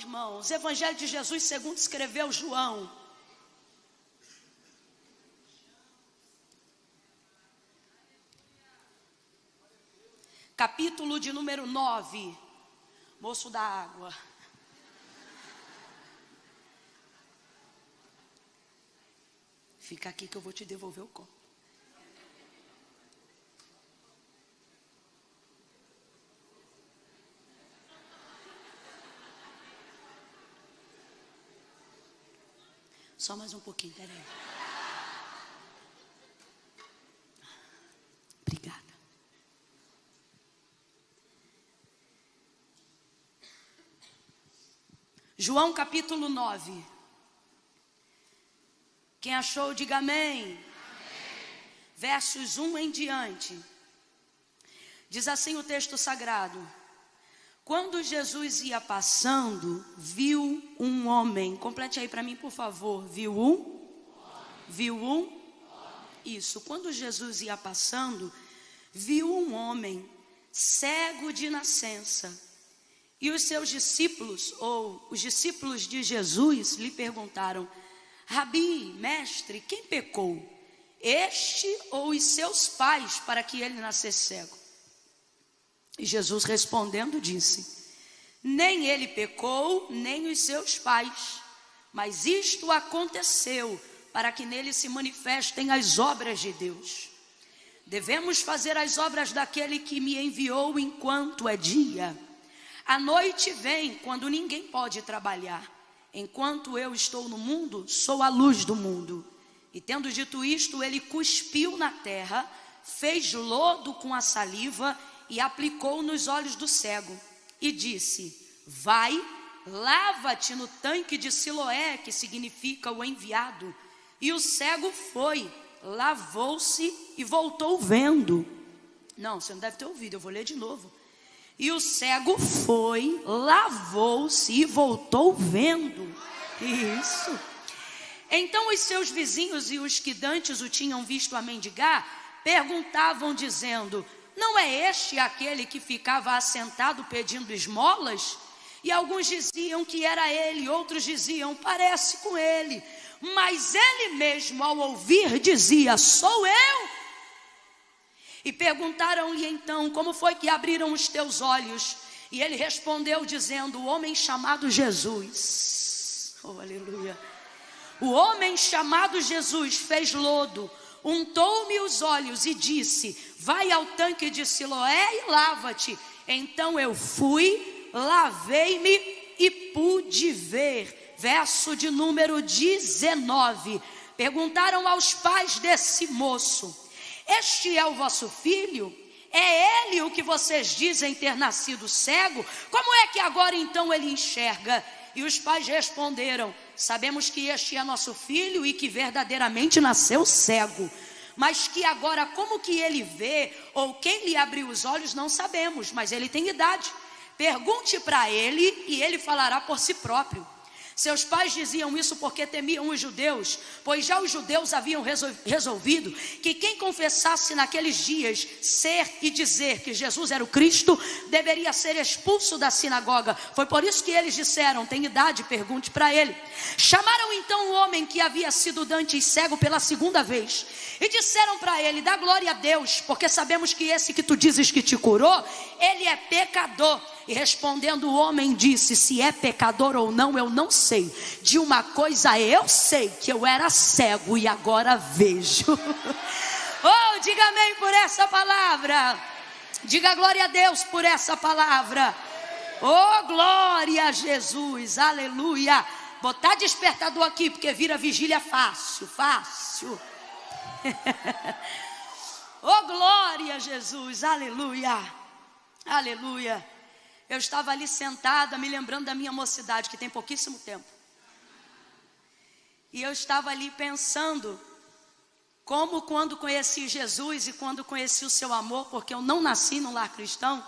irmãos. Evangelho de Jesus segundo escreveu João. Capítulo de número 9. Moço da água. Fica aqui que eu vou te devolver o copo. Só mais um pouquinho, peraí. Obrigada. João capítulo 9. Quem achou, diga amém. Amém. Versos 1 em diante. Diz assim o texto sagrado: quando Jesus ia passando, viu um homem. Complete aí para mim, por favor. Viu um? Isso. Quando Jesus ia passando, viu um homem cego de nascença. E os seus discípulos, ou os discípulos de Jesus, lhe perguntaram: Rabi, mestre, quem pecou? Este ou os seus pais, para que ele nascesse cego? E Jesus respondendo disse: nem ele pecou, nem os seus pais, mas isto aconteceu para que nele se manifestem as obras de Deus. Devemos fazer as obras daquele que me enviou enquanto é dia. A noite vem quando ninguém pode trabalhar. Enquanto eu estou no mundo, sou a luz do mundo. E tendo dito isto, ele cuspiu na terra, fez lodo com a saliva e aplicou nos olhos do cego. E disse: vai, lava-te no tanque de Siloé, que significa o enviado. E o cego foi, lavou-se e voltou vendo. Não, você não deve ter ouvido, eu vou ler de novo. E o cego foi, lavou-se e voltou vendo. Isso. Então os seus vizinhos e os que dantes o tinham visto a mendigar, perguntavam dizendo: não é este aquele que ficava assentado pedindo esmolas? E alguns diziam que era ele, outros diziam: parece com ele. Mas ele mesmo, ao ouvir, dizia: sou eu. E perguntaram-lhe então: como foi que abriram os teus olhos? E ele respondeu dizendo: o homem chamado Jesus. Oh, aleluia. O homem chamado Jesus fez lodo, untou-me os olhos e disse: vai ao tanque de Siloé e lava-te. Então eu fui, lavei-me e pude ver. Verso de número 19. Perguntaram aos pais desse moço: este é o vosso filho? É ele o que vocês dizem ter nascido cego? Como é que agora então ele enxerga? E os pais responderam: sabemos que este é nosso filho e que verdadeiramente nasceu cego. Mas que agora como que ele vê, ou quem lhe abriu os olhos, não sabemos, mas ele tem idade. Pergunte para ele e ele falará por si próprio. Seus pais diziam isso porque temiam os judeus, pois já os judeus haviam resolvido que quem confessasse naqueles dias ser e dizer que Jesus era o Cristo, deveria ser expulso da sinagoga. Foi por isso que eles disseram: tem idade, pergunte para ele. Chamaram então o homem que havia sido dantes cego pela segunda vez e disseram para ele: dá glória a Deus, porque sabemos que esse que tu dizes que te curou, ele é pecador. E respondendo o homem disse: se é pecador ou não, eu não sei. De uma coisa eu sei, que eu era cego e agora vejo. Oh, diga amém por essa palavra. Diga glória a Deus por essa palavra. Oh, glória a Jesus, aleluia. Botar despertador aqui, porque vira vigília fácil. Oh, glória a Jesus, aleluia, aleluia. Eu estava ali sentada, me lembrando da minha mocidade, que tem pouquíssimo tempo. E eu estava ali pensando, como quando conheci Jesus e quando conheci o seu amor, porque eu não nasci num lar cristão,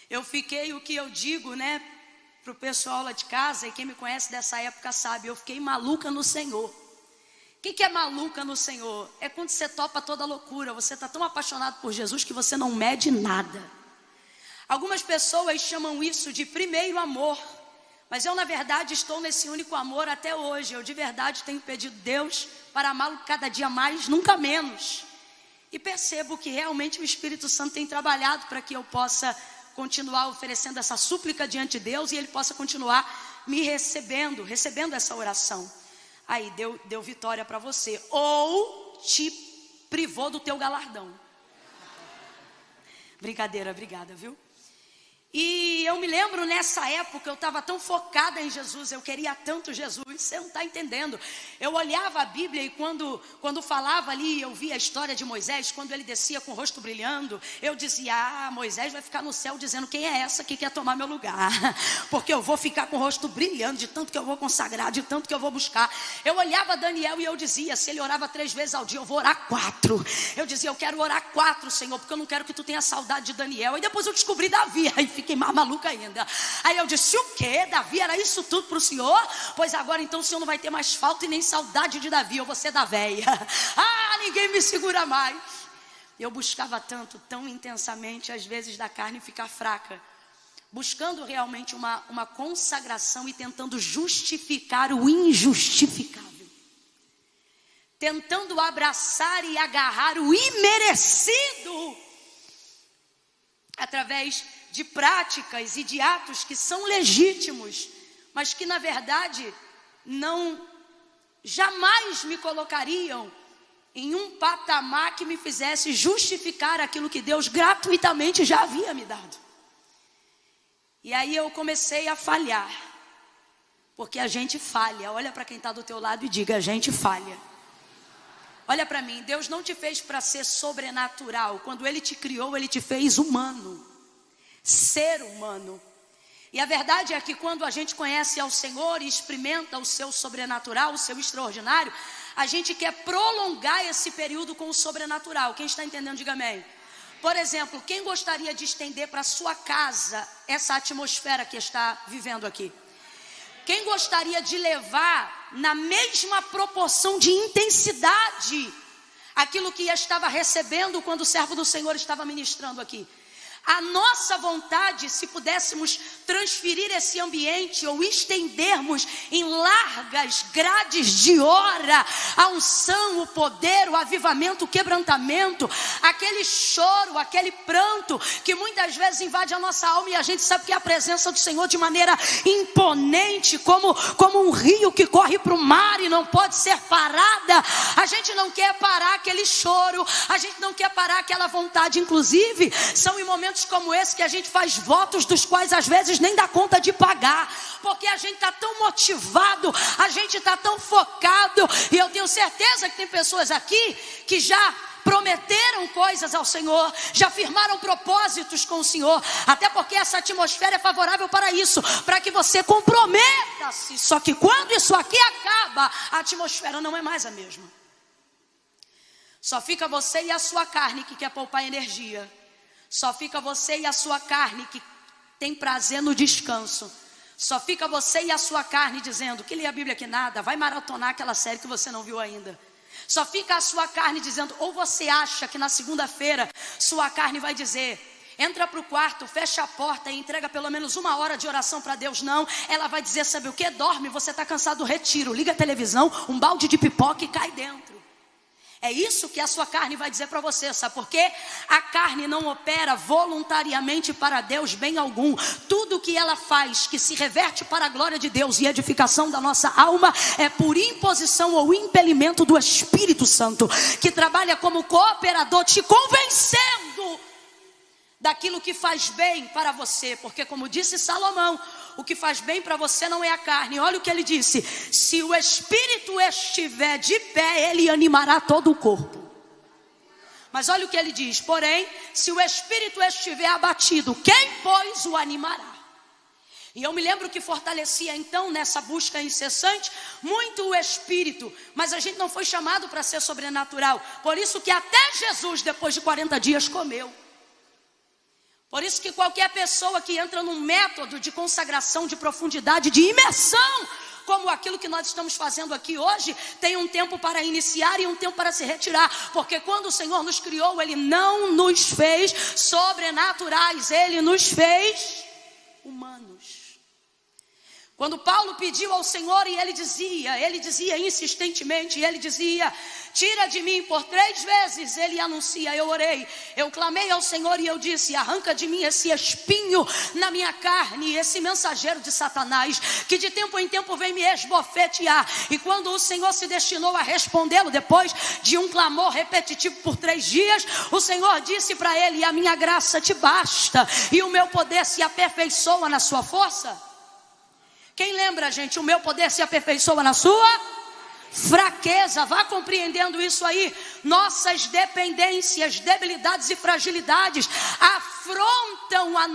eu fiquei, o que eu digo, né, para o pessoal lá de casa, e quem me conhece dessa época sabe, eu fiquei maluca no Senhor. O que é maluca no Senhor? É quando você topa toda loucura, você está tão apaixonado por Jesus que você não mede nada. Algumas pessoas chamam isso de primeiro amor, Mas eu, na verdade, estou nesse único amor até hoje. Eu, de verdade, tenho pedido a Deus para amá-lo cada dia mais, nunca menos. E percebo que realmente o Espírito Santo tem trabalhado para que eu possa continuar oferecendo essa súplica diante de Deus e Ele possa continuar me recebendo essa oração. Aí, deu vitória para você. Ou te privou do teu galardão. Brincadeira, obrigada, viu? E eu me lembro nessa época, eu estava tão focada em Jesus, eu queria tanto Jesus, você não está entendendo. Eu olhava a Bíblia e quando falava ali, eu via a história de Moisés, quando ele descia com o rosto brilhando, eu dizia, Moisés vai ficar no céu dizendo, quem é essa que quer tomar meu lugar? Porque eu vou ficar com o rosto brilhando, de tanto que eu vou consagrar, de tanto que eu vou buscar. Eu olhava Daniel e eu dizia, se ele orava 3 vezes ao dia, eu vou orar 4. Eu dizia, eu quero orar 4, Senhor, porque eu não quero que tu tenha saudade de Daniel. E depois eu descobri Davi, aí fiquei mais maluca ainda. Aí eu disse, o quê? Davi era isso tudo para o Senhor? Pois agora então o Senhor não vai ter mais falta e nem saudade de Davi, eu vou ser da véia. Ninguém me segura mais. Eu buscava tanto, tão intensamente, às vezes da carne ficar fraca, buscando realmente uma consagração e tentando justificar o injustificável, tentando abraçar e agarrar o imerecido, através de práticas e de atos que são legítimos, mas que na verdade jamais me colocariam em um patamar que me fizesse justificar aquilo que Deus gratuitamente já havia me dado. E aí eu comecei a falhar, porque a gente falha. Olha para quem está do teu lado e diga, a gente falha. Olha para mim, Deus não te fez para ser sobrenatural. Quando Ele te criou, Ele te fez humano, ser humano. E a verdade é que quando a gente conhece ao Senhor e experimenta o seu sobrenatural, o seu extraordinário, a gente quer prolongar esse período com o sobrenatural. Quem está entendendo, diga amém. Por exemplo, quem gostaria de estender para a sua casa essa atmosfera que está vivendo aqui? Quem gostaria de levar na mesma proporção de intensidade aquilo que estava recebendo quando o servo do Senhor estava ministrando aqui? A nossa vontade, se pudéssemos transferir esse ambiente ou estendermos em largas grades de hora a unção, o poder, o avivamento, o quebrantamento, aquele choro, aquele pranto que muitas vezes invade a nossa alma e a gente sabe que é a presença do Senhor de maneira imponente, como um rio que corre para o mar e não pode ser parada. A gente não quer parar aquele choro, a gente não quer parar aquela vontade. Inclusive, são em momentos como esse que a gente faz votos dos quais às vezes nem dá conta de pagar, porque a gente está tão motivado, a gente está tão focado, e eu tenho certeza que tem pessoas aqui que já prometeram coisas ao Senhor, já firmaram propósitos com o Senhor, até porque essa atmosfera é favorável para isso, para que você comprometa-se. Só que quando isso aqui acaba, a atmosfera não é mais a mesma. Só fica você e a sua carne que quer poupar energia. Só fica você e a sua carne que tem prazer no descanso. Só fica você e a sua carne dizendo que lê a Bíblia que nada, vai maratonar aquela série que você não viu ainda. Só fica a sua carne dizendo, ou você acha que na segunda-feira sua carne vai dizer, entra para o quarto, fecha a porta e entrega pelo menos 1 hora de oração para Deus. Não, ela vai dizer, sabe o que? Dorme, você está cansado do retiro, liga a televisão, um balde de pipoca e cai dentro. É isso que a sua carne vai dizer para você, sabe por quê? A carne não opera voluntariamente para Deus bem algum. Tudo que ela faz, que se reverte para a glória de Deus e edificação da nossa alma, é por imposição ou impelimento do Espírito Santo, que trabalha como cooperador, te convencendo daquilo que faz bem para você. Porque como disse Salomão, o que faz bem para você não é a carne. Olha o que ele disse, se o Espírito estiver de pé, ele animará todo o corpo. Mas olha o que ele diz, porém, se o Espírito estiver abatido, quem pois o animará? E eu me lembro que fortalecia então nessa busca incessante muito o Espírito, mas a gente não foi chamado para ser sobrenatural. Por isso que até Jesus, depois de 40 dias, comeu. Por isso que qualquer pessoa que entra num método de consagração, de profundidade, de imersão, como aquilo que nós estamos fazendo aqui hoje, tem um tempo para iniciar e um tempo para se retirar. Porque quando o Senhor nos criou, Ele não nos fez sobrenaturais, Ele nos fez humanos. Quando Paulo pediu ao Senhor e ele dizia insistentemente, ele dizia: tira de mim, por 3 vezes ele anuncia, eu orei, eu clamei ao Senhor e eu disse: arranca de mim esse espinho na minha carne, esse mensageiro de Satanás, que de tempo em tempo vem me esbofetear. E quando o Senhor se destinou a respondê-lo, depois de um clamor repetitivo por 3 dias, o Senhor disse para ele: a minha graça te basta, e o meu poder se aperfeiçoa na sua força. Quem lembra, gente? O meu poder se aperfeiçoa na sua fraqueza. Vá compreendendo isso aí. Nossas dependências, debilidades e fragilidades afrontam a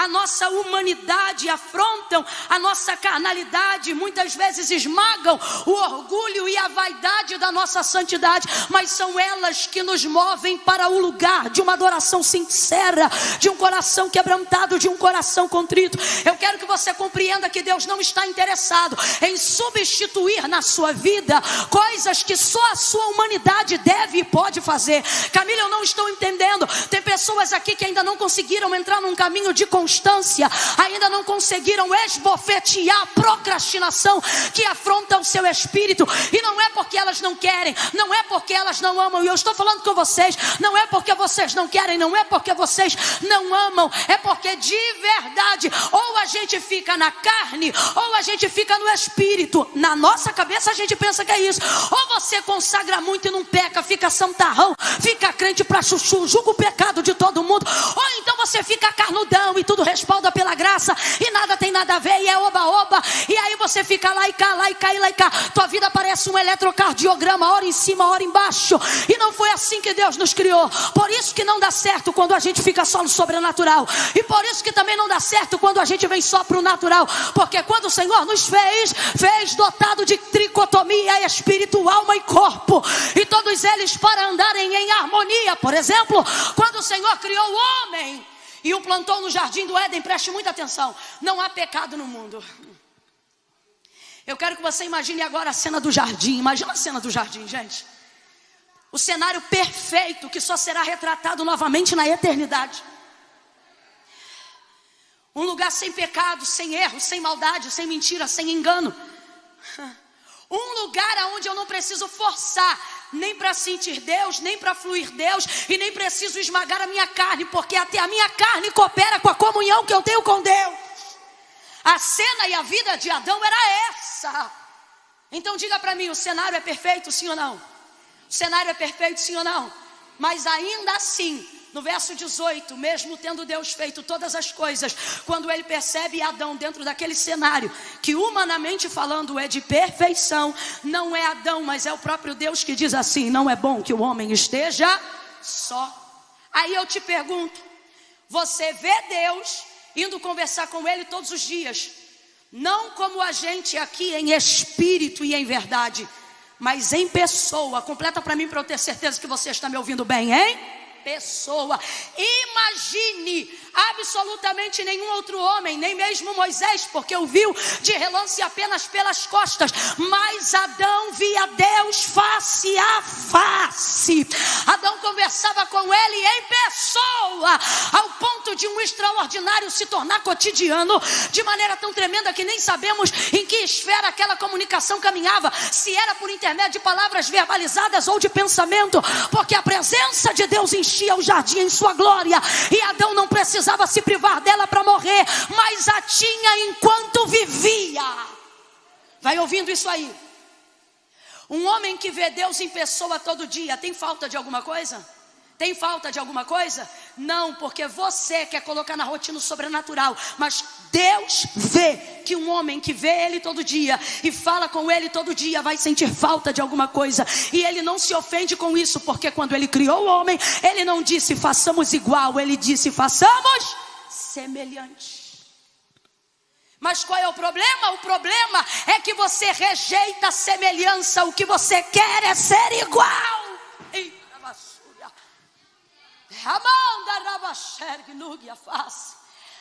nossa humanidade, afrontam a nossa carnalidade, muitas vezes esmagam o orgulho e a vaidade da nossa santidade, mas são elas que nos movem para o lugar de uma adoração sincera, de um coração quebrantado, de um coração contrito. Eu quero que você compreenda que Deus não está interessado em substituir na sua vida coisas que só a sua humanidade deve e pode fazer. Camila, eu não estou entendendo. Tem pessoas aqui que ainda não conseguiram entrar num caminho de constância, ainda não conseguiram esbofetear a procrastinação que afronta o seu espírito. E não é porque elas não querem, não é porque elas não amam. E eu estou falando com vocês, não é porque vocês não querem, não é porque vocês não amam, é porque de verdade, ou a gente fica na carne, ou a gente fica no espírito. Na nossa cabeça a gente pensa que é isso. Ou você consagra muito e não peca, fica santarrão, fica crente pra chuchu, julga o pecado de todo mundo. Ou então você fica carnudão e tudo respalda pela graça e nada tem nada a ver e é oba-oba. E aí você fica lá e cá, lá e cá e lá e cá. Tua vida parece um eletrocardiograma, hora em cima, hora embaixo. E não foi assim que Deus nos criou. Por isso que não dá certo quando a gente fica só no sobrenatural. E por isso que também não dá certo quando a gente vem só pro natural. Porque quando o Senhor nos fez dotado de tricotomia, espírito, alma e corpo. E todos eles para andarem em harmonia. Por exemplo, quando o Senhor criou o homem e o plantou no jardim do Éden, preste muita atenção, não há pecado no mundo. Eu quero que você imagine agora a cena do jardim. Imagina a cena do jardim, gente. O cenário perfeito que só será retratado novamente na eternidade. Um lugar sem pecado, sem erro, sem maldade, sem mentira, sem engano. Um lugar onde eu não preciso forçar, nem para sentir Deus, nem para fluir Deus, e nem preciso esmagar a minha carne, porque até a minha carne coopera com a comunhão que eu tenho com Deus. A cena e a vida de Adão era essa. Então diga para mim, o cenário é perfeito, sim ou não? O cenário é perfeito, sim ou não? Mas ainda assim, no verso 18, mesmo tendo Deus feito todas as coisas, quando ele percebe Adão dentro daquele cenário, que humanamente falando é de perfeição, não é Adão, mas é o próprio Deus que diz assim: não é bom que o homem esteja só. Aí eu te pergunto, você vê Deus indo conversar com ele todos os dias, não como a gente aqui em espírito e em verdade, mas em pessoa? Completa para mim, para eu ter certeza que você está me ouvindo bem, hein? Pessoa. Imagine absolutamente nenhum outro homem, nem mesmo Moisés, porque o viu de relance apenas pelas costas, mas Adão via Deus face a face. Adão conversava com ele em pessoa, ao ponto de um extraordinário se tornar cotidiano, de maneira tão tremenda que nem sabemos em que esfera aquela comunicação caminhava, se era por intermédio de palavras verbalizadas ou de pensamento, porque a presença de Deus enchia o jardim em sua glória, e Adão não precisava se privar dela para morrer, mas a tinha enquanto vivia. Vai ouvindo isso aí? Um homem que vê Deus em pessoa todo dia, tem falta de alguma coisa? Tem falta de alguma coisa? Não, porque você quer colocar na rotina o sobrenatural, mas Deus vê que um homem que vê ele todo dia e fala com ele todo dia vai sentir falta de alguma coisa, e ele não se ofende com isso, porque quando ele criou o homem, ele não disse façamos igual, ele disse façamos semelhante. Mas qual é o problema? O problema é que você rejeita a semelhança, o que você quer é ser igual.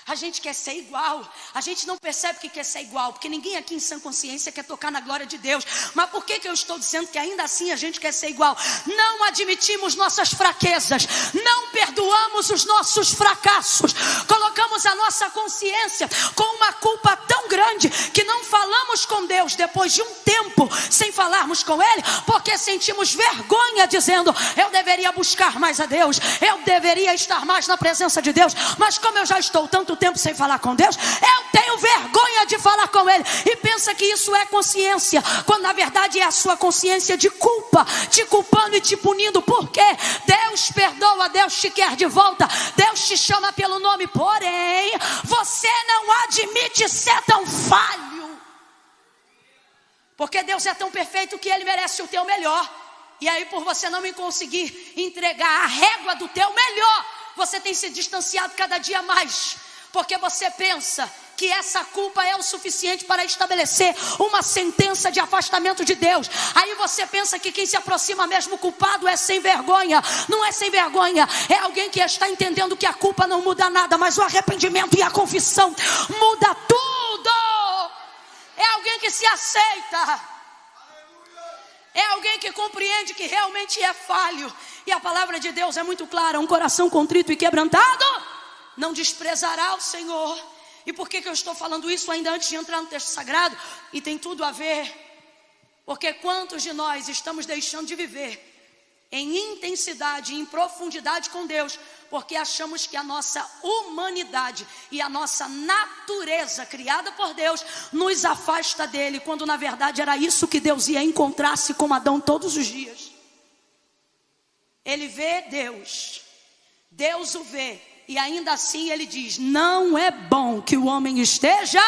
A gente quer ser igual. A gente não percebe que quer ser igual, porque ninguém aqui em sã consciência quer tocar na glória de Deus. Mas por que eu estou dizendo que ainda assim a gente quer ser igual? Não admitimos nossas fraquezas, não perdoamos os nossos fracassos, colocamos a nossa consciência com uma culpa tão grande verdade que não falamos com Deus depois de um tempo sem falarmos com Ele, porque sentimos vergonha dizendo: eu deveria buscar mais a Deus, eu deveria estar mais na presença de Deus, mas como eu já estou tanto tempo sem falar com Deus, eu tenho vergonha de falar com Ele. E pensa que isso é consciência, quando na verdade é a sua consciência de culpa, te culpando e te punindo. Por quê? Deus perdoa, Deus te quer de volta, Deus te chama pelo nome, porém você não admite ser tão falho, porque Deus é tão perfeito que Ele merece o teu melhor. E aí, por você não me conseguir entregar a régua do teu melhor, você tem se distanciado cada dia mais, porque você pensa que essa culpa é o suficiente para estabelecer uma sentença de afastamento de Deus. Aí você pensa que quem se aproxima mesmo culpado é sem vergonha. Não é sem vergonha, é alguém que está entendendo que a culpa não muda nada, mas o arrependimento e a confissão muda tudo. É alguém que se aceita, é alguém que compreende que realmente é falho. E a palavra de Deus é muito clara: um coração contrito e quebrantado não desprezará o Senhor. E por que eu estou falando isso ainda antes de entrar no texto sagrado? E tem tudo a ver, porque quantos de nós estamos deixando de viver em intensidade, em profundidade com Deus, porque achamos que a nossa humanidade e a nossa natureza criada por Deus nos afasta dele, quando na verdade era isso que Deus ia encontrar-se com Adão todos os dias. Ele vê Deus, Deus o vê, e ainda assim ele diz: não é bom que o homem esteja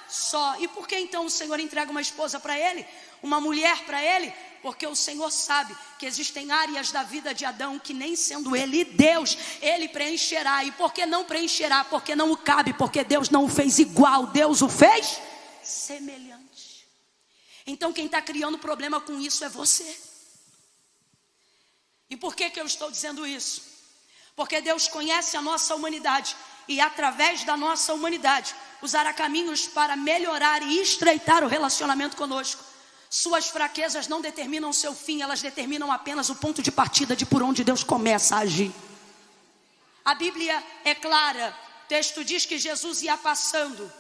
só. E por que então o Senhor entrega uma esposa para ele, uma mulher para ele? Porque o Senhor sabe que existem áreas da vida de Adão que, nem sendo ele Deus, ele preencherá. E por que não preencherá? Porque não o cabe, porque Deus não o fez igual, Deus o fez semelhante. Então quem está criando problema com isso é você. E por que eu estou dizendo isso? Porque Deus conhece a nossa humanidade e através da nossa humanidade usará caminhos para melhorar e estreitar o relacionamento conosco. Suas fraquezas não determinam o seu fim, elas determinam apenas o ponto de partida de por onde Deus começa a agir. A Bíblia é clara, o texto diz que Jesus ia passando,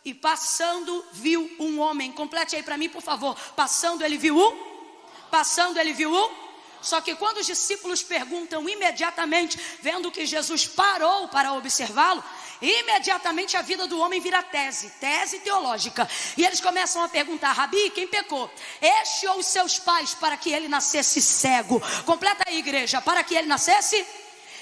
e passando viu um homem. Complete aí para mim, por favor. Passando ele viu um. Só que quando os discípulos perguntam imediatamente, vendo que Jesus parou para observá-lo, imediatamente a vida do homem vira tese teológica. E eles começam a perguntar: Rabi, quem pecou? Este ou os seus pais, para que ele nascesse cego? Completa aí, igreja, para que ele nascesse?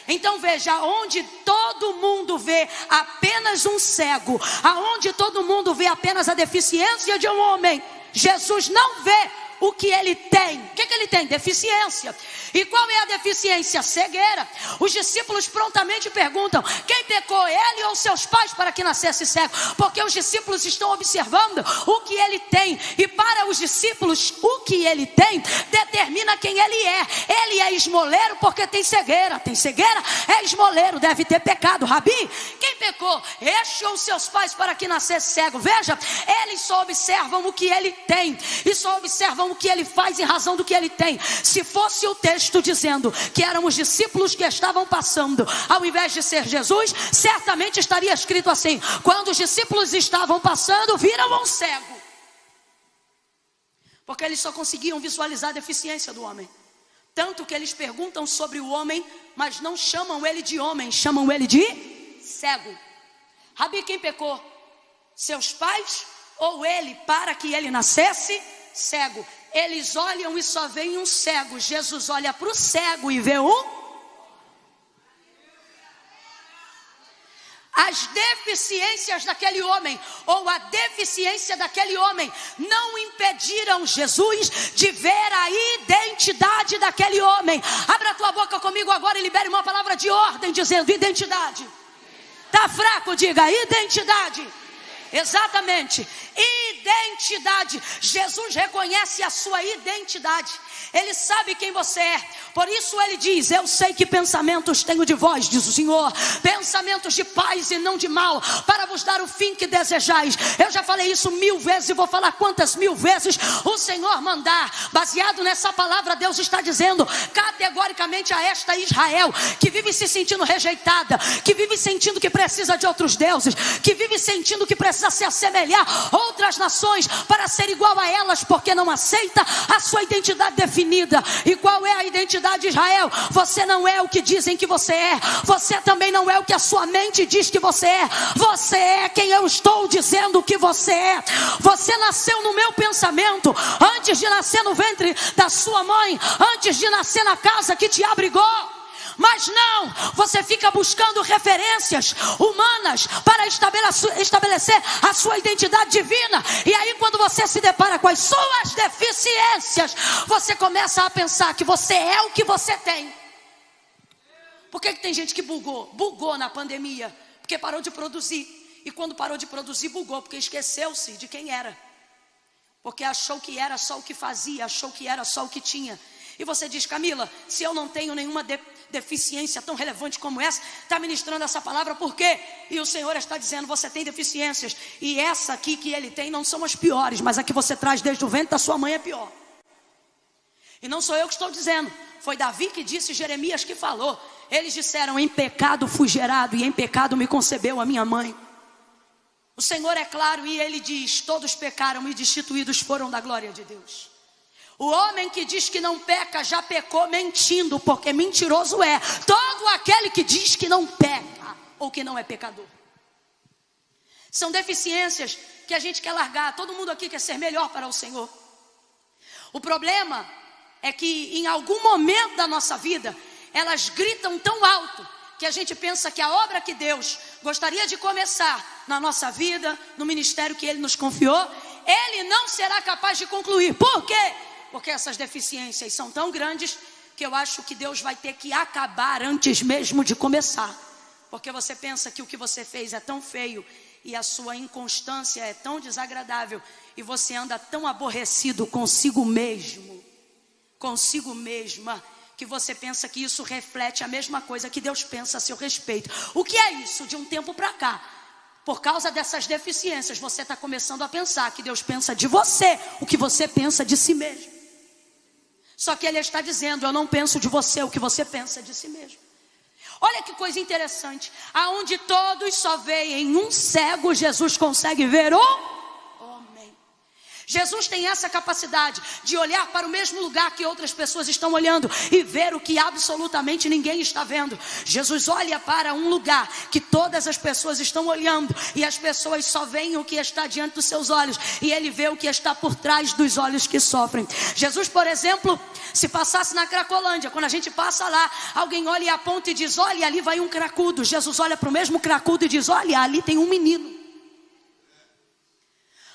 Então veja, onde todo mundo vê apenas um cego, aonde todo mundo vê apenas a deficiência de um homem, Jesus não vê o que ele tem. O que ele tem? Deficiência. E qual é a deficiência? Cegueira. Os discípulos prontamente perguntam: quem pecou, ele ou seus pais, para que nascesse cego? Porque os discípulos estão observando o que ele tem, e para os discípulos o que ele tem determina quem ele é. Ele é esmoleiro porque tem cegueira. Tem cegueira? É esmoleiro, deve ter pecado. Rabi, quem pecou? Este ou seus pais, para que nascesse cego? Veja, eles só observam o que ele tem e só observam o que ele faz em razão do que ele tem. Se fosse o texto dizendo que eram os discípulos que estavam passando, ao invés de ser Jesus, certamente estaria escrito assim: quando os discípulos estavam passando, viram um cego. Porque eles só conseguiam visualizar a deficiência do homem. Tanto que eles perguntam sobre o homem, mas não chamam ele de homem, chamam ele de cego. Rabi, quem pecou? Seus pais ou ele, para que ele nascesse cego? Eles olham e só veem um cego. Jesus olha para o cego e vê um. As deficiências daquele homem, ou a deficiência daquele homem, não impediram Jesus de ver a identidade daquele homem. Abra a tua boca comigo agora e libere uma palavra de ordem dizendo: identidade. Tá fraco? Diga identidade. Exatamente. identidade. Jesus reconhece a sua identidade. Ele sabe quem você é. Por isso ele diz: eu sei que pensamentos tenho de vós, diz o Senhor, pensamentos de paz e não de mal, para vos dar o fim que desejais. Eu já falei isso 1000 vezes e vou falar quantas 1000 vezes o Senhor mandar. Baseado nessa palavra, Deus está dizendo categoricamente a esta Israel, que vive se sentindo rejeitada, que vive sentindo que precisa de outros deuses, que vive sentindo que precisa se assemelhar a outras nações para ser igual a elas, porque não aceita a sua identidade definida. E qual é a identidade de Israel? Você não é o que dizem que você é. Você também não é o que a sua mente diz que você é. Você é quem eu estou dizendo que você é. Você nasceu no meu pensamento antes de nascer no ventre da sua mãe, antes de nascer na casa que te abrigou. Mas não, você fica buscando referências humanas para estabelecer a sua identidade divina. E aí quando você se depara com as suas deficiências, você começa a pensar que você é o que você tem. Por que tem gente que bugou na pandemia? Porque parou de produzir. E quando parou de produzir, bugou, porque esqueceu-se de quem era. Porque achou que era só o que fazia, achou que era só o que tinha. E você diz: Camila, se eu não tenho nenhuma deficiência tão relevante como essa, está ministrando essa palavra por quê? E o Senhor está dizendo: você tem deficiências, e essa aqui que ele tem não são as piores, mas a que você traz desde o ventre da sua mãe é pior. E não sou eu que estou dizendo, foi Davi que disse, Jeremias que falou. Eles disseram: em pecado fui gerado, e em pecado me concebeu a minha mãe. O Senhor é claro e ele diz: todos pecaram e destituídos foram da glória de Deus. O homem que diz que não peca já pecou mentindo, porque mentiroso é todo aquele que diz que não peca ou que não é pecador. São deficiências que a gente quer largar. Todo mundo aqui quer ser melhor para o Senhor. O problema é que em algum momento da nossa vida elas gritam tão alto que a gente pensa que a obra que Deus gostaria de começar na nossa vida, no ministério que Ele nos confiou, Ele não será capaz de concluir. Por quê? Porque essas deficiências são tão grandes que eu acho que Deus vai ter que acabar antes mesmo de começar. Porque você pensa que o que você fez é tão feio e a sua inconstância é tão desagradável e você anda tão aborrecido consigo mesmo, consigo mesma, que você pensa que isso reflete a mesma coisa que Deus pensa a seu respeito. O que é isso? De um tempo para cá, por causa dessas deficiências, você está começando a pensar que Deus pensa de você o que você pensa de si mesmo. Só que Ele está dizendo: eu não penso de você o que você pensa de si mesmo. Olha que coisa interessante. Aonde todos só veem um cego, Jesus consegue ver o homem. Jesus tem essa capacidade de olhar para o mesmo lugar que outras pessoas estão olhando e ver o que absolutamente ninguém está vendo. Jesus olha para um lugar que todas as pessoas estão olhando e as pessoas só veem o que está diante dos seus olhos, e Ele vê o que está por trás dos olhos que sofrem. Jesus, por exemplo, se passasse na Cracolândia, quando a gente passa lá, alguém olha e aponta e diz: olha, ali vai um cracudo. Jesus olha para o mesmo cracudo e diz: olha, ali tem um menino.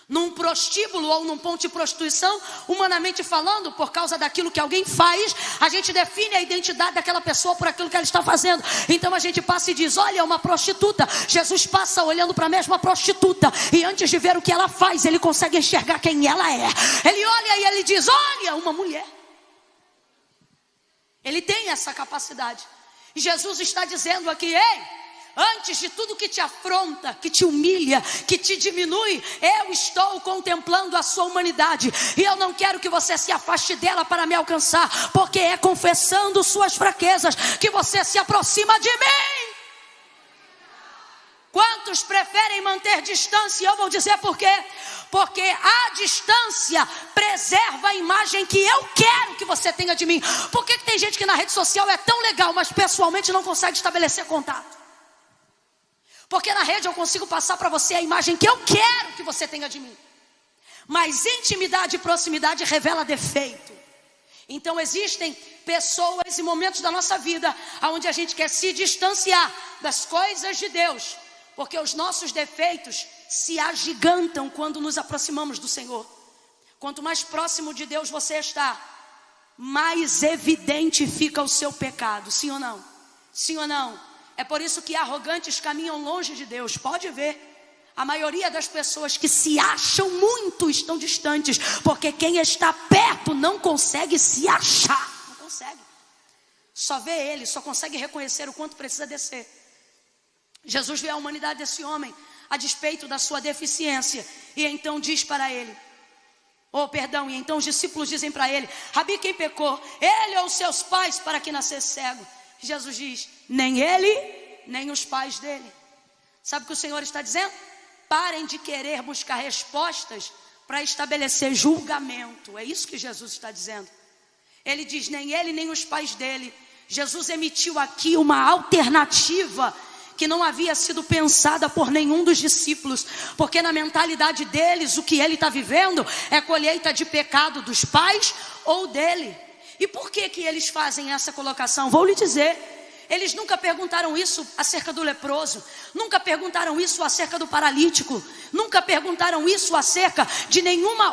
Num prostíbulo ou num ponto de prostituição, humanamente falando, por causa daquilo que alguém faz, a gente define a identidade daquela pessoa por aquilo que ela está fazendo. Então a gente passa e diz: olha, é uma prostituta. Jesus passa olhando para a mesma prostituta, e antes de ver o que ela faz, ele consegue enxergar quem ela é. Ele olha e ele diz: olha, uma mulher. Ele tem essa capacidade. E Jesus está dizendo aqui: ei, antes de tudo que te afronta, que te humilha, que te diminui, eu estou contemplando a sua humanidade, e eu não quero que você se afaste dela para me alcançar, porque é confessando suas fraquezas que você se aproxima de mim. Quantos preferem manter distância? Eu vou dizer por quê. Porque a distância preserva a imagem que eu quero que você tenha de mim. Por que tem gente que na rede social é tão legal, mas pessoalmente não consegue estabelecer contato? Porque na rede eu consigo passar para você a imagem que eu quero que você tenha de mim. Mas intimidade e proximidade revela defeito. Então existem pessoas e momentos da nossa vida onde a gente quer se distanciar das coisas de Deus, porque os nossos defeitos se agigantam quando nos aproximamos do Senhor. Quanto mais próximo de Deus você está, mais evidente fica o seu pecado. Sim ou não? Sim ou não? É por isso que arrogantes caminham longe de Deus. Pode ver. A maioria das pessoas que se acham muito estão distantes, porque quem está perto não consegue se achar. Não consegue. Só vê ele, só consegue reconhecer o quanto precisa descer. Jesus vê a humanidade desse homem, a despeito da sua deficiência, e então diz para ele, e então os discípulos dizem para ele: Rabi, quem pecou? Ele ou seus pais para que nascesse cego? Jesus diz: nem ele, nem os pais dele. Sabe o que o Senhor está dizendo? Parem de querer buscar respostas para estabelecer julgamento. É isso que Jesus está dizendo. Ele diz: nem ele, nem os pais dele. Jesus emitiu aqui uma alternativa que não havia sido pensada por nenhum dos discípulos, porque na mentalidade deles, o que ele está vivendo é colheita de pecado dos pais ou dele. E por que eles fazem essa colocação? Vou lhe dizer. Eles nunca perguntaram isso acerca do leproso, nunca perguntaram isso acerca do paralítico, nunca perguntaram isso acerca de nenhuma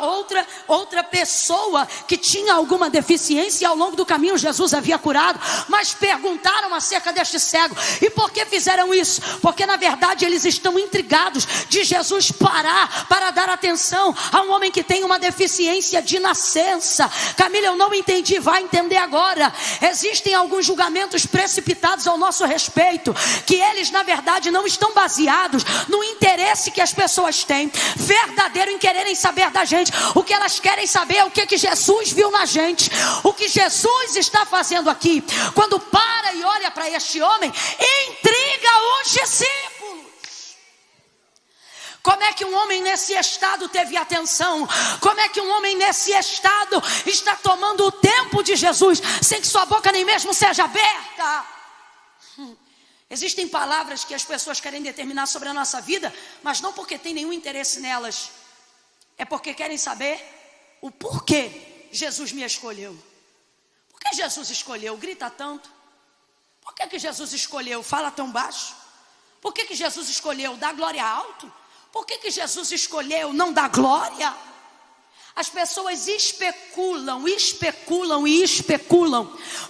outra pessoa que tinha alguma deficiência e ao longo do caminho Jesus havia curado, mas perguntaram acerca deste cego. E por que fizeram isso? Porque na verdade eles estão intrigados de Jesus parar para dar atenção a um homem que tem uma deficiência de nascença. Camila, eu não entendi, vai entender agora. Existem alguns julgamentos precipitados ao nosso respeito, que eles na verdade não estão baseados no interesse que as pessoas têm, verdadeiro em quererem saber da gente. O que elas querem saber é o que Jesus viu na gente, o que Jesus está fazendo aqui. Quando para e olha para este homem, intriga os discípulos. Como é que um homem nesse estado teve atenção? Como é que um homem nesse estado está tomando o tempo de Jesus, sem que sua boca nem mesmo seja aberta? Existem palavras que as pessoas querem determinar sobre a nossa vida, mas não porque tem nenhum interesse nelas, é porque querem saber o porquê Jesus me escolheu. Por que Jesus escolheu? Grita tanto. Por que Jesus escolheu? Fala tão baixo. Por que Jesus escolheu? Dá glória alto. Por que Jesus escolheu? Não dá glória. As pessoas especulam,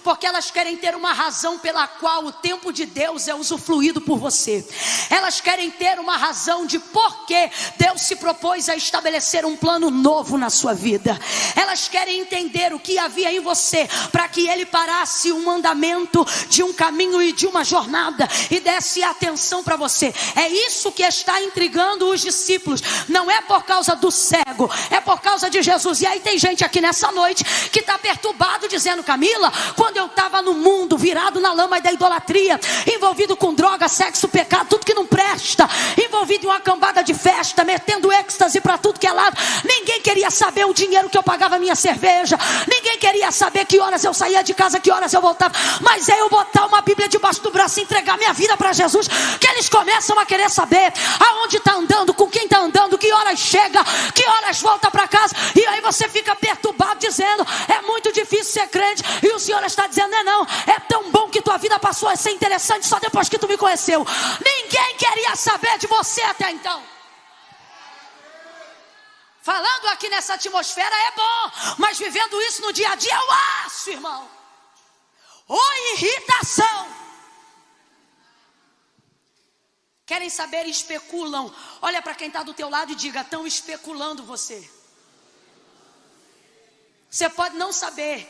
porque elas querem ter uma razão pela qual o tempo de Deus é usufruído por você. Elas querem ter uma razão de por que Deus se propôs a estabelecer um plano novo na sua vida. Elas querem entender o que havia em você, para que Ele parasse um andamento de um caminho e de uma jornada, e desse atenção para você. É isso que está intrigando os discípulos. Não é por causa do cego, é por causa de Jesus. E aí tem gente aqui nessa noite que está perturbado, dizendo: Camila, quando eu estava no mundo, virado na lama da idolatria, envolvido com droga, sexo, pecado, tudo que não presta, envolvido em uma cambada de festa, metendo êxtase para tudo que é lado, ninguém queria saber o dinheiro que eu pagava a minha cerveja, ninguém queria saber que horas eu saía de casa, que horas eu voltava. Mas é eu botar uma Bíblia debaixo do braço e entregar minha vida para Jesus, que eles começam a querer saber aonde está andando, com quem está andando, que horas chega, que horas volta para casa. E aí você fica perturbado, dizendo: é muito difícil ser crente. E o Senhor está dizendo: não, é tão bom que tua vida passou a ser interessante só depois que tu me conheceu. Ninguém queria saber de você até então. Falando aqui nessa atmosfera é bom, mas vivendo isso no dia a dia é o aço, irmão. Ou irritação. Querem saber e especulam. Olha para quem está do teu lado e diga: estão especulando você. Você pode não saber,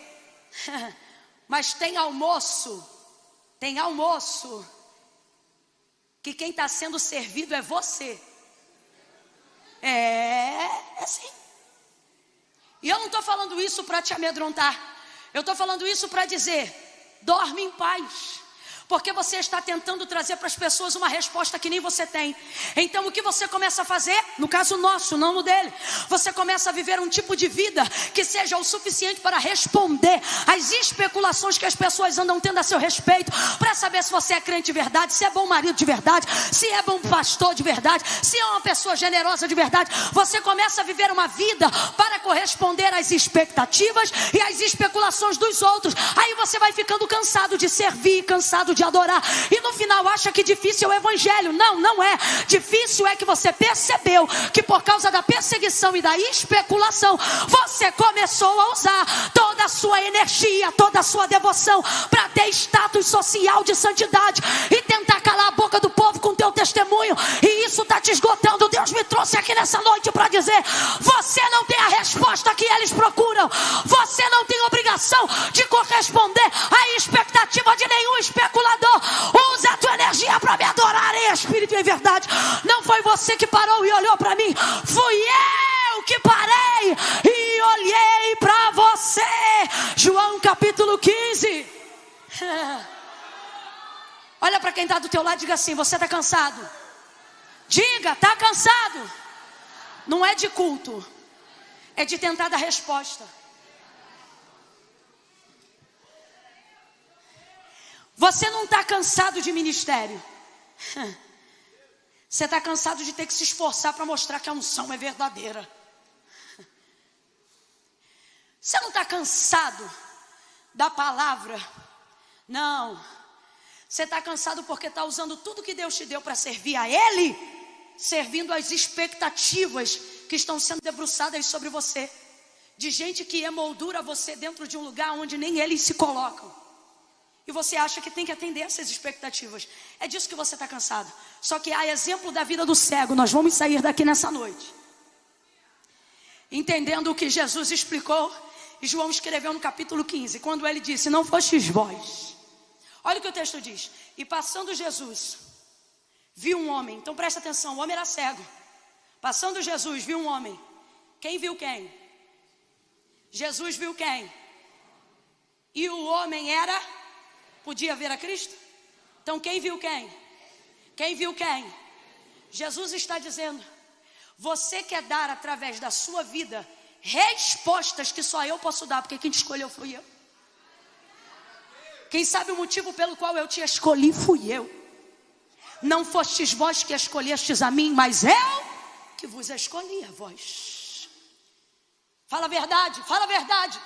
mas tem almoço, que quem está sendo servido é você. É assim. E eu não estou falando isso para te amedrontar, eu estou falando isso para dizer: dorme em paz. Porque você está tentando trazer para as pessoas uma resposta que nem você tem. Então o que você começa a fazer, no caso nosso, não no dele, você começa a viver um tipo de vida que seja o suficiente para responder às especulações que as pessoas andam tendo a seu respeito, para saber se você é crente de verdade, se é bom marido de verdade, se é bom pastor de verdade, se é uma pessoa generosa de verdade. Você começa a viver uma vida para corresponder às expectativas e às especulações dos outros. Aí você vai ficando cansado de servir, cansado de adorar, e no final acha que difícil é o evangelho. Não, não é. Difícil é que você percebeu que por causa da perseguição e da especulação, você começou a usar toda a sua energia, toda a sua devoção para ter status social de santidade e tentar calar a boca do povo com teu testemunho, e isso está te esgotando. Deus me trouxe aqui nessa noite para dizer: você não tem a resposta que eles procuram, você não tem obrigação de corresponder à expectativa de nenhum especulador. Usa a tua energia para me adorar em espírito e em verdade. Não foi você que parou e olhou para mim, fui eu que parei e olhei para você. João capítulo 15. Olha para quem está do teu lado e diga assim: você está cansado? Diga, está cansado? Não é de culto, é de tentar dar resposta. Você não está cansado de ministério. Você está cansado de ter que se esforçar para mostrar que a unção é verdadeira. Você não está cansado da palavra. Não. Você está cansado porque está usando tudo que Deus te deu para servir a Ele, servindo às expectativas que estão sendo debruçadas sobre você, de gente que emoldura você dentro de um lugar onde nem eles se colocam. E você acha que tem que atender essas expectativas. É disso que você está cansado. Só que há exemplo da vida do cego. Nós vamos sair daqui nessa noite entendendo o que Jesus explicou. E João escreveu no capítulo 15, quando ele disse: não fostes vós. Olha o que o texto diz: e passando Jesus, viu um homem. Então presta atenção, o homem era cego. Passando Jesus, viu um homem. Quem viu quem? Jesus viu quem? E o homem era... podia ver a Cristo? Então quem viu quem? Quem viu quem? Jesus está dizendo: você quer dar através da sua vida respostas que só eu posso dar, porque quem te escolheu fui eu. Quem sabe o motivo pelo qual eu te escolhi fui eu. Não fostes vós que escolhestes a mim, mas eu que vos escolhi a vós. Fala a verdade, fala a verdade.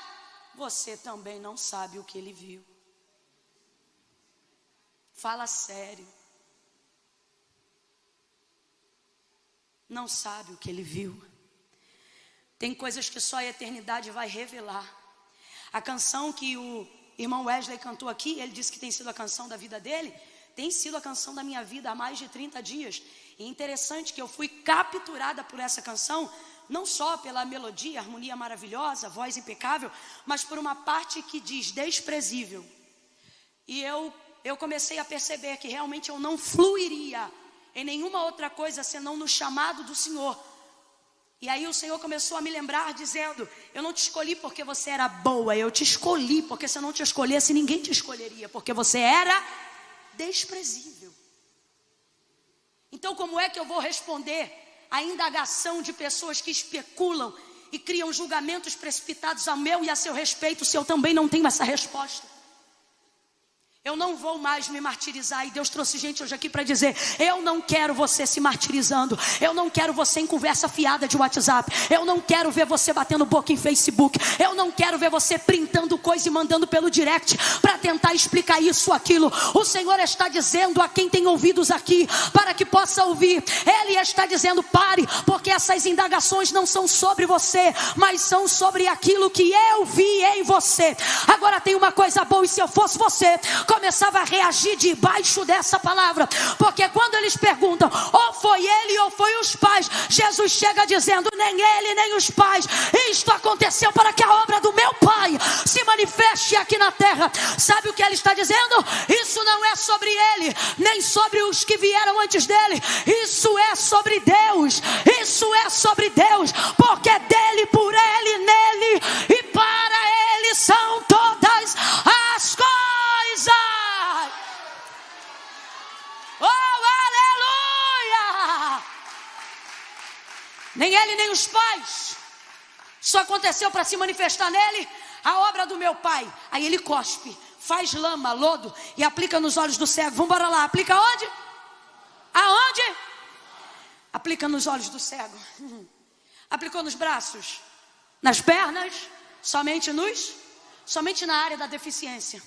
Você também não sabe o que ele viu. Fala sério. Não sabe o que ele viu. Tem coisas que só a eternidade vai revelar. A canção que o irmão Wesley cantou aqui, ele disse que tem sido a canção da vida dele, tem sido a canção da minha vida há mais de 30 dias. E é interessante que eu fui capturada por essa canção, não só pela melodia, harmonia maravilhosa, voz impecável, mas por uma parte que diz desprezível. E eu comecei a perceber que realmente eu não fluiria em nenhuma outra coisa senão no chamado do Senhor. E aí o Senhor começou a me lembrar dizendo: eu não te escolhi porque você era boa, eu te escolhi porque se eu não te escolhesse ninguém te escolheria, porque você era desprezível. Então como é que eu vou responder à indagação de pessoas que especulam e criam julgamentos precipitados a meu e a seu respeito, se eu também não tenho essa resposta? Eu não vou mais me martirizar. E Deus trouxe gente hoje aqui para dizer: eu não quero você se martirizando. Eu não quero você em conversa fiada de WhatsApp. Eu não quero ver você batendo boca em Facebook. Eu não quero ver você printando coisa e mandando pelo direct para tentar explicar isso ou aquilo. O Senhor está dizendo a quem tem ouvidos aqui, para que possa ouvir. Ele está dizendo: pare, porque essas indagações não são sobre você, mas são sobre aquilo que eu vi em você. Agora tem uma coisa boa, e se eu fosse você, começava a reagir debaixo dessa palavra, porque quando eles perguntam, ou foi ele ou foi os pais, Jesus chega dizendo: nem ele nem os pais, isto aconteceu para que a obra do meu Pai se manifeste aqui na terra. Sabe o que ele está dizendo? Isso não é sobre ele, nem sobre os que vieram antes dele, isso é sobre Deus, isso é sobre Deus, porque dele, por ele, nele e para ele são todas as coisas. Oh, aleluia! Nem ele nem os pais. Só aconteceu para se manifestar nele a obra do meu Pai. Aí ele cospe, faz lama, lodo e aplica nos olhos do cego. Vamos embora lá, aplica onde? Aonde? Aplica nos olhos do cego. Aplicou nos braços, nas pernas, somente na área da deficiência.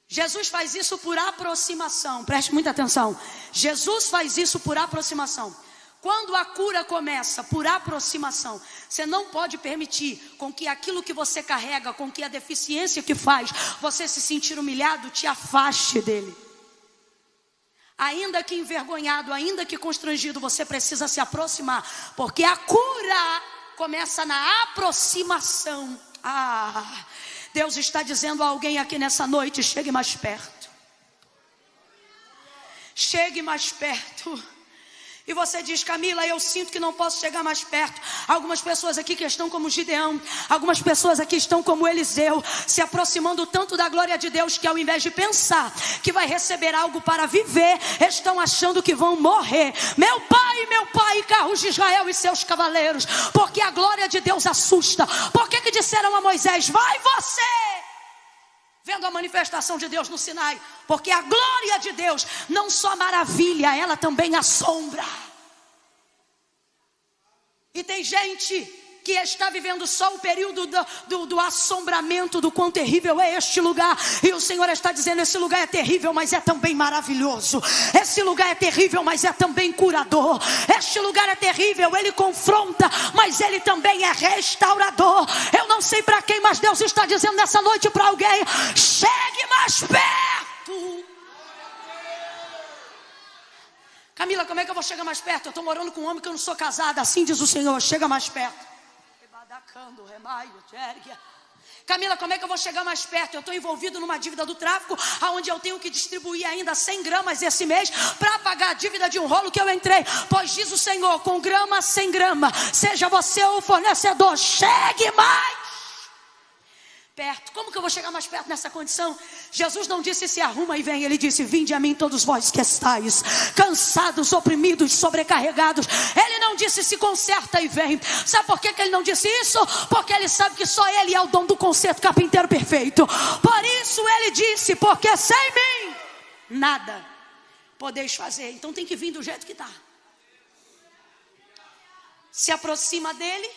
Jesus faz isso por aproximação. Preste muita atenção. Jesus faz isso por aproximação. Quando a cura começa por aproximação, você não pode permitir com que aquilo que você carrega, com que a deficiência que faz você se sentir humilhado, te afaste dele. Ainda que envergonhado, ainda que constrangido, você precisa se aproximar, porque a cura começa na aproximação. Deus está dizendo a alguém aqui nessa noite: chegue mais perto. Chegue mais perto. E você diz: Camila, eu sinto que não posso chegar mais perto. Algumas pessoas aqui que estão como Gideão, algumas pessoas aqui estão como Eliseu, se aproximando tanto da glória de Deus, que ao invés de pensar que vai receber algo para viver, estão achando que vão morrer. Meu pai, carros de Israel e seus cavaleiros, porque a glória de Deus assusta. Por que disseram a Moisés: vai você? Vendo a manifestação de Deus no Sinai, porque a glória de Deus não só maravilha, ela também assombra. E tem gente que está vivendo só o período do assombramento, do quão terrível é este lugar. E o Senhor está dizendo: esse lugar é terrível, mas é também maravilhoso. Esse lugar é terrível, mas é também curador. Este lugar é terrível, ele confronta, mas ele também é restaurador. Eu não sei para quem, mas Deus está dizendo nessa noite para alguém: chegue mais perto. Camila, como é que eu vou chegar mais perto? Eu estou morando com um homem que eu não sou casada. Assim diz o Senhor: chega mais perto. Camila, como é que eu vou chegar mais perto? Eu estou envolvido numa dívida do tráfico, onde eu tenho que distribuir ainda 100 gramas esse mês para pagar a dívida de um rolo que eu entrei. Pois diz o Senhor: com grama, 100 gramas, seja você o fornecedor, chegue mais perto. Como que eu vou chegar mais perto nessa condição? Jesus não disse: se arruma e vem. Ele disse: vinde a mim todos vós que estáis cansados, oprimidos, sobrecarregados. Ele não disse: se conserta e vem. Sabe por que ele não disse isso? Porque ele sabe que só ele é o dom do conserto carpinteiro perfeito. Por isso ele disse: porque sem mim nada podeis fazer. Então tem que vir do jeito que está. Se aproxima dele.